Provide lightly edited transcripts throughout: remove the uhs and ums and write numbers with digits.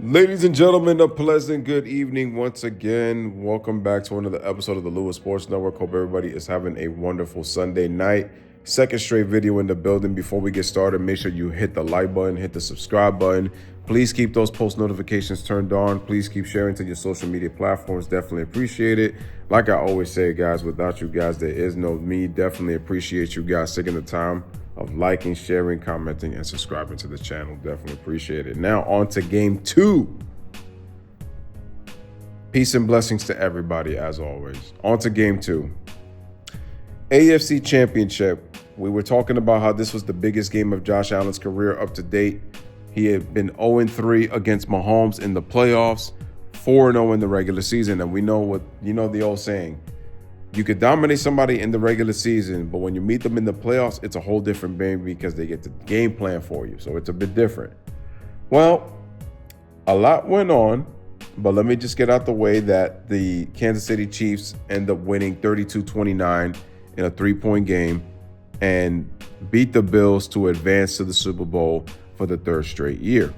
Ladies and gentlemen, a pleasant good evening once again. Welcome back to another episode of the Louis Sports Network. Hope everybody is having a wonderful Sunday night. Second straight video in the building. Before we get started, make sure you hit the like button, hit the subscribe button. Please keep those post notifications turned on. Please keep sharing to your social media platforms. Definitely appreciate it. Like I always say, guys, without you guys, there is no me. Definitely appreciate you guys taking the time of liking, sharing, commenting, and subscribing to the channel. Definitely appreciate it. Now on to game 2. Peace and blessings to everybody as always. On to game 2. AFC Championship. We were talking about how this was the biggest game of Josh Allen's career up to date. He had been 0-3 against Mahomes in the playoffs, 4-0 in the regular season. And we know the old saying, you could dominate somebody in the regular season, but when you meet them in the playoffs, it's a whole different game because they get to game plan for you. So it's a bit different. Well, a lot went on, but let me just get out the way that the Kansas City Chiefs end up winning 32-29 in a 3-point game and beat the Bills to advance to the Super Bowl for the third straight year.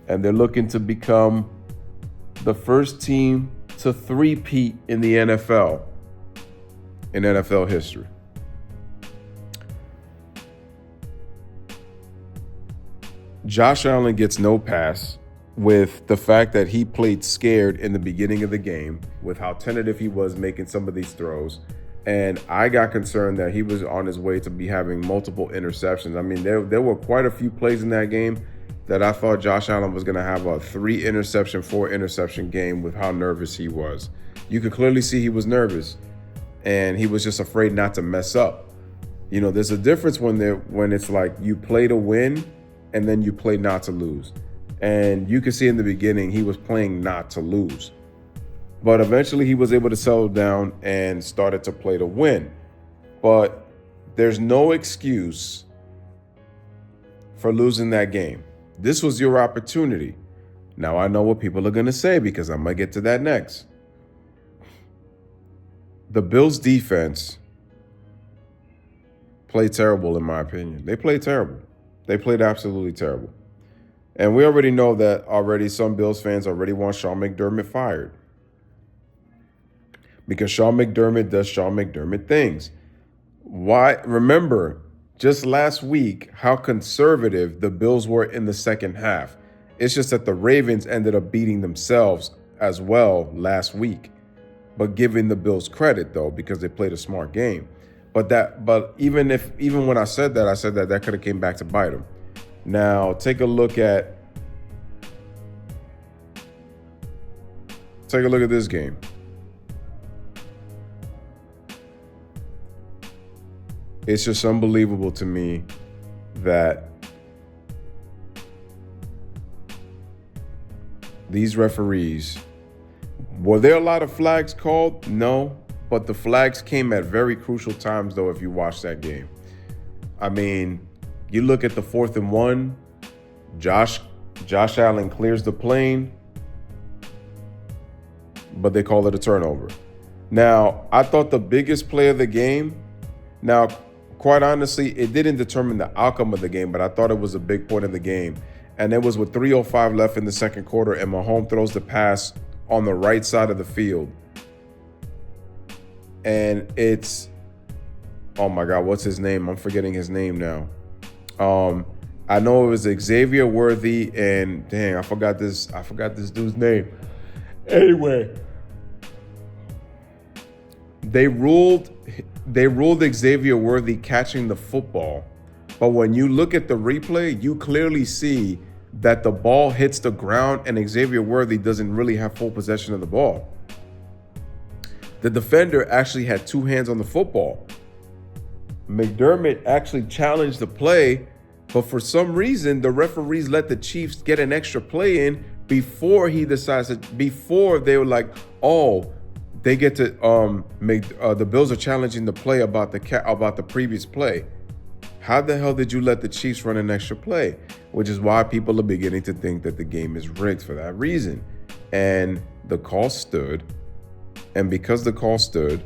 And they're looking to become the first team to three-peat in the NFL, in NFL history. Josh Allen gets no pass with the fact that he played scared in the beginning of the game with how tentative he was making some of these throws. And I got concerned that he was on his way to be having multiple interceptions. I mean, there were quite a few plays in that game that I thought Josh Allen was going to have a 3-interception, 4-interception game with how nervous he was. You could clearly see he was nervous, and he was just afraid not to mess up. You know, there's a difference when it's like you play to win and then you play not to lose. And you could see in the beginning he was playing not to lose. But eventually he was able to settle down and started to play to win. But there's no excuse for losing that game. This was your opportunity. Now I know what people are going to say because I'm going to get to that next. The Bills defense played terrible in my opinion. They played terrible. They played absolutely terrible. And we already know that already some Bills fans already want Sean McDermott fired. Because Sean McDermott does Sean McDermott things. Why? Remember, just last week, how conservative the Bills were in the second half. It's just that the Ravens ended up beating themselves as well last week. But giving the Bills credit, though, because they played a smart game. But even when I said that could have came back to bite them. Now, take a look at this game. It's just unbelievable to me that these referees, were there a lot of flags called? No, but the flags came at very crucial times, though, if you watch that game. I mean, you look at the 4th and 1, Josh Allen clears the plane, but they call it a turnover. Now, I thought the biggest play of the game, now, quite honestly, it didn't determine the outcome of the game, but I thought it was a big point of the game. And it was with 3:05 left in the second quarter, and Mahomes throws the pass on the right side of the field. And it's, oh my God, what's his name? I'm forgetting his name now. I know it was Xavier Worthy, and dang, I forgot this dude's name. Anyway, They ruled Xavier Worthy catching the football, but when you look at the replay, you clearly see that the ball hits the ground and Xavier Worthy doesn't really have full possession of the ball. The defender actually had 2 hands on the football. McDermott actually challenged the play, but for some reason, the referees let the Chiefs get an extra play in before they were like, oh, they get to the Bills are challenging the play about the previous play. How the hell did you let the Chiefs run an extra play? Which is why people are beginning to think that the game is rigged for that reason. And the call stood. And because the call stood,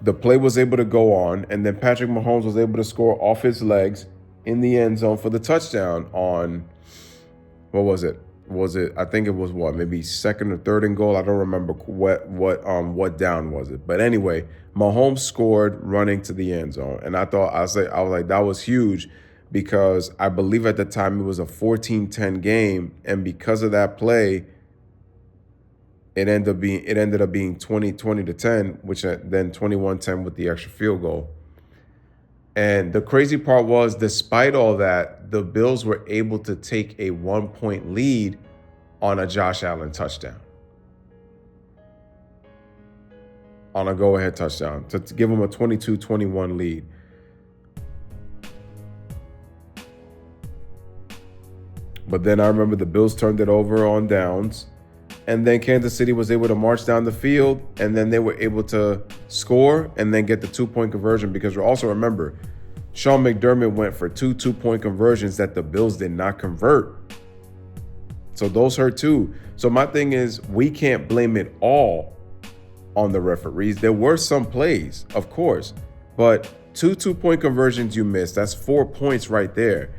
the play was able to go on. And then Patrick Mahomes was able to score off his legs in the end zone for the touchdown on What was it? I think it was what, maybe second or third and goal. I don't remember what down was it. But anyway, Mahomes scored running to the end zone. And I was like, that was huge, because I believe at the time it was a 14-10 game. And because of that play, it ended up being 20 to 10, which then 21-10 with the extra field goal. And the crazy part was, despite all that, the Bills were able to take a 1-point lead on a Josh Allen touchdown, on a go-ahead touchdown, to give them a 22-21 lead. But then I remember the Bills turned it over on downs, and then Kansas City was able to march down the field, and then they were able to score and then get the 2-point conversion, because also remember, Sean McDermott went for 2 2-point conversions that the Bills did not convert. So those hurt too. So my thing is, we can't blame it all on the referees. There were some plays, of course, but 2 2-point conversions you missed, that's 4 points right there.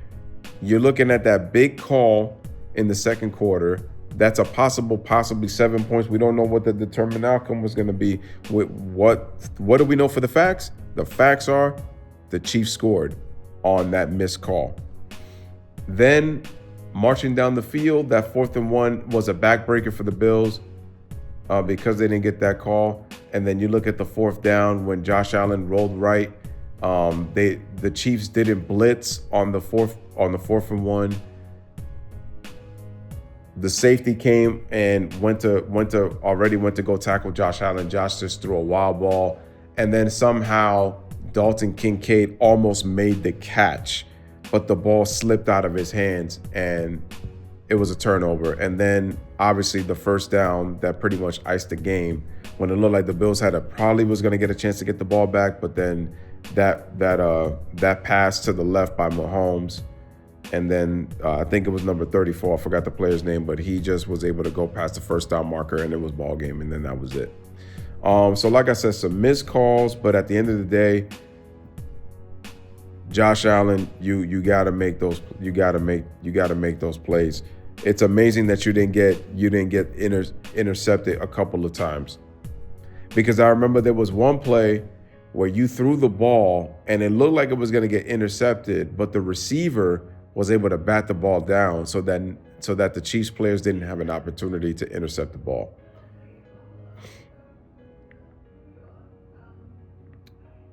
You're looking at that big call in the second quarter. That's a possibly 7 points. We don't know what the determined outcome was going to be. What do we know for the facts? The facts are the Chiefs scored on that missed call. Then marching down the field, that 4th and 1 was a backbreaker for the Bills because they didn't get that call. And then you look at the 4th down when Josh Allen rolled right. The Chiefs didn't blitz on the 4th and 1. The safety came and went to go tackle Josh Allen. Josh just threw a wild ball, and then somehow Dalton Kincaid almost made the catch, but the ball slipped out of his hands and it was a turnover. And then obviously the first down that pretty much iced the game, when it looked like the Bills probably was going to get a chance to get the ball back, but then that pass to the left by Mahomes. And then I think it was number 34. I forgot the player's name, but he just was able to go past the first down marker, and it was ball game. And then that was it. So like I said, some missed calls, but at the end of the day, Josh Allen, you gotta make those. You gotta make those plays. It's amazing that you didn't get intercepted a couple of times, because I remember there was one play where you threw the ball and it looked like it was going to get intercepted, but the receiver was able to bat the ball down so that the Chiefs players didn't have an opportunity to intercept the ball.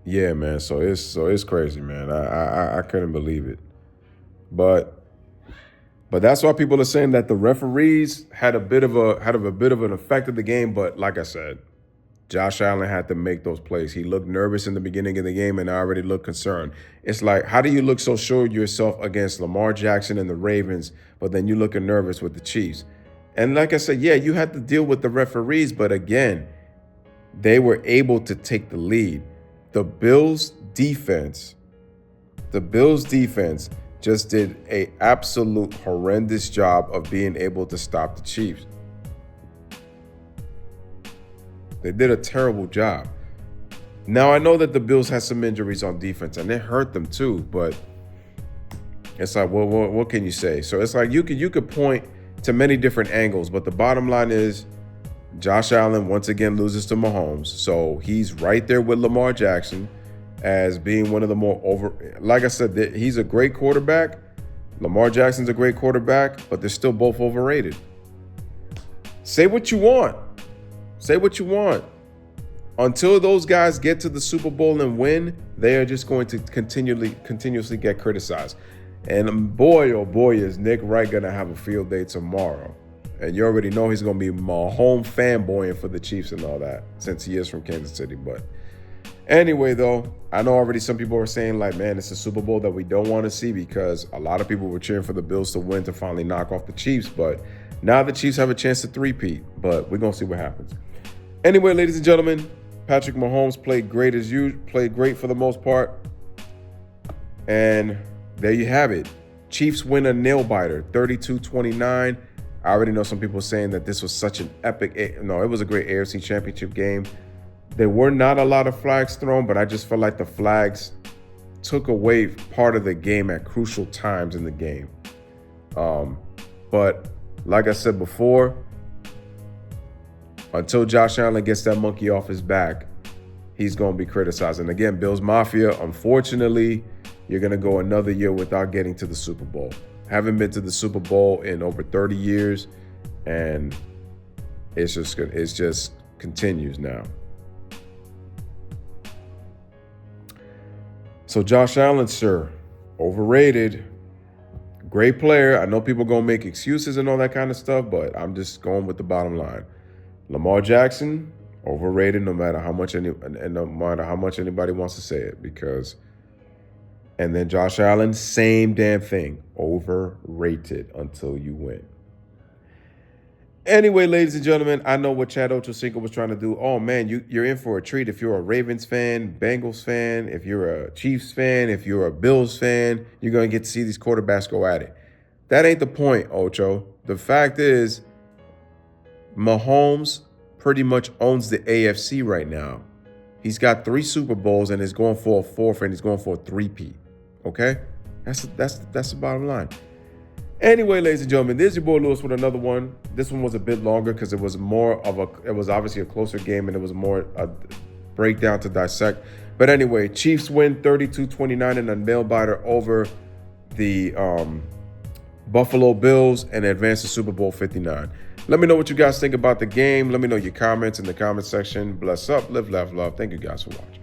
Yeah, man. So it's crazy, man. I couldn't believe it, but that's why people are saying that the referees had a bit of an effect of the game. But like I said, Josh Allen had to make those plays. He looked nervous in the beginning of the game, and I already looked concerned. It's like, how do you look so sure of yourself against Lamar Jackson and the Ravens, but then you looking nervous with the Chiefs? And like I said, yeah, you had to deal with the referees, but again, they were able to take the lead. The Bills defense just did an absolute horrendous job of being able to stop the Chiefs. They did a terrible job. Now, I know that the Bills had some injuries on defense, and it hurt them too, but it's like, well, what can you say? So it's like you could point to many different angles, but the bottom line is Josh Allen once again loses to Mahomes. So he's right there with Lamar Jackson as being one of the more like I said, he's a great quarterback. Lamar Jackson's a great quarterback, but they're still both overrated. Say what you want. Say what you want. Until those guys get to the Super Bowl and win, they are just going to continuously get criticized. And boy, oh boy, is Nick Wright going to have a field day tomorrow. And you already know he's going to be Mahomes fanboying for the Chiefs and all that, since he is from Kansas City. But anyway, though, I know already some people are saying, like, man, it's a Super Bowl that we don't want to see, because a lot of people were cheering for the Bills to win to finally knock off the Chiefs. But now the Chiefs have a chance to three-peat. But we're going to see what happens. Anyway, ladies and gentlemen, Patrick Mahomes played great as usual, played great for the most part. And there you have it. Chiefs win a nail-biter, 32-29. I already know some people saying that this was such an epic. No, it was a great AFC Championship game. There were not a lot of flags thrown, but I just felt like the flags took away part of the game at crucial times in the game. But like I said before, until Josh Allen gets that monkey off his back, he's going to be criticized. And again, Bills Mafia, unfortunately, you're going to go another year without getting to the Super Bowl. Haven't been to the Super Bowl in over 30 years, and it just continues now. So Josh Allen, sir, overrated. Great player. I know people going to make excuses and all that kind of stuff, but I'm just going with the bottom line. Lamar Jackson, overrated no matter how much anybody wants to say it, because. And then Josh Allen, same damn thing, overrated until you win. Anyway, ladies and gentlemen, I know what Chad Ochocinco was trying to do. Oh, man, you're in for a treat if you're a Ravens fan, Bengals fan, if you're a Chiefs fan, if you're a Bills fan, you're going to get to see these quarterbacks go at it. That ain't the point, Ocho. The fact is, Mahomes pretty much owns the AFC right now. He's got 3 Super Bowls and is going for a 4th, and he's going for a 3-peat. Okay? That's the bottom line. Anyway, ladies and gentlemen, there's your boy Louis with another one. This one was a bit longer because it was obviously a closer game, and it was more a breakdown to dissect. But anyway, Chiefs win 32-29 in a nail-biter over the Buffalo Bills and advance to Super Bowl 59. Let me know what you guys think about the game. Let me know your comments in the comment section. Bless up, live, laugh, love. Thank you guys for watching.